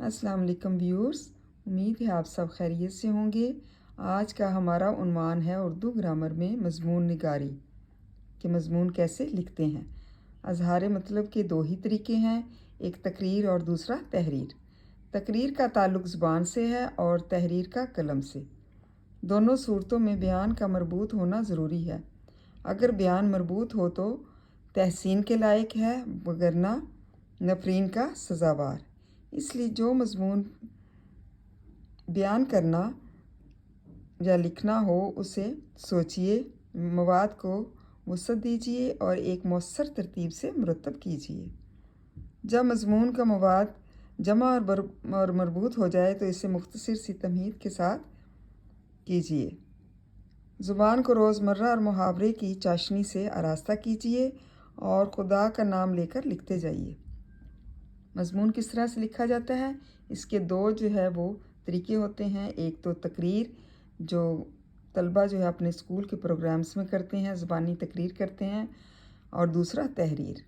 अस्सलाम वालेकुम व्यूअर्स, उम्मीद है आप सब खैरियत से होंगे। आज का हमारा उन्वान है उर्दू ग्रामर में मज़मून निगारी कि मज़मून कैसे लिखते हैं। अज़हार मतलब के दो ही तरीके हैं, एक तकरीर और दूसरा तहरीर। तकरीर का ताल्लुक़ ज़ुबान से है और तहरीर का कलम से। दोनों सूरतों में बयान का मरबूत होना ज़रूरी है। अगर बयान मरबूत हो तो तहसीन के लायक है, वगरना नफरीन का सज़ावार। इसलिए जो मज़मून बयान करना या लिखना हो उसे सोचिए, मवाद को वसअत दीजिए और एक मौसर तरतीब से मुरतब कीजिए। जब मज़मून का मवाद जमा और मरबूत हो जाए तो इसे मुख्तसर सी तमहीद के साथ कीजिए। ज़ुबान को रोज़मर्रा और मुहावरे की चाशनी से आरास्ता कीजिए और खुदा का नाम लेकर लिखते जाइए। मज़मून किस तरह से लिखा जाता है, इसके दो जो है वो तरीके होते हैं। एक तो तकरीर, जो तलबा जो है अपने स्कूल के प्रोग्राम्स में करते हैं, ज़ुबानी तकरीर करते हैं, और दूसरा तहरीर।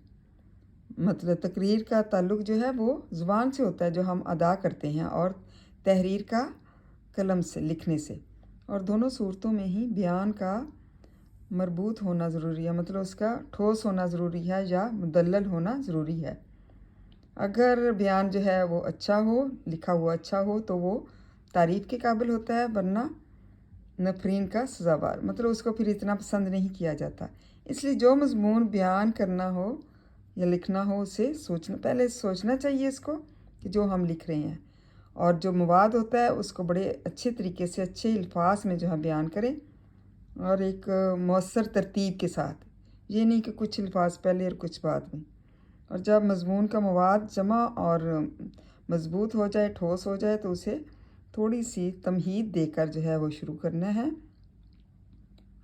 मतलब तकरीर का ताल्लुक़ जो है वो ज़ुबान से होता है जो हम अदा करते हैं, और तहरीर का कलम से लिखने से। और दोनों सूरतों में ही बयान का मरबूत होना ज़रूरी है, मतलब उसका ठोस होना ज़रूरी है या मुदल्लल होना ज़रूरी है। अगर बयान जो है वो अच्छा हो, लिखा हुआ अच्छा हो, तो वो तारीफ़ के काबिल होता है, वरना नफरीन का सज़ावार, मतलब उसको फिर इतना पसंद नहीं किया जाता। इसलिए जो मज़मून बयान करना हो या लिखना हो उसे पहले सोचना चाहिए इसको कि जो हम लिख रहे हैं, और जो मवाद होता है उसको बड़े अच्छे तरीके से अच्छे अल्फाज में जो है बयान करें, और एक मौसर तरतीब के साथ। ये नहीं कि कुछ अल्फाज पहले और कुछ बाद में। और जब मज़मून का मवाद जमा और मज़बूत हो जाए, ठोस हो जाए, तो उसे थोड़ी सी तमहीद देकर जो है वो शुरू करना है।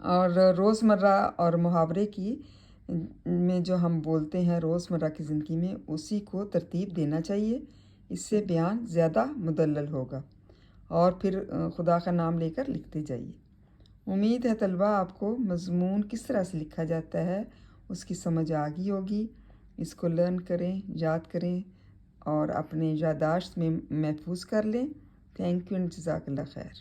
और रोज़मर्रा और मुहावरे की में जो हम बोलते हैं रोज़मर्रा की ज़िंदगी में, उसी को तरतीब देना चाहिए। इससे बयान ज़्यादा मुदल्लल होगा। और फिर खुदा का नाम लेकर लिखते जाइए। उम्मीद है तलबा आपको मज़मून किस तरह से लिखा जाता है उसकी समझ आ गई होगी। इसको लर्न करें, याद करें और अपने याददाश्त में महफूज कर लें। थैंक यू एंड जज़ाकल्लाह खैर।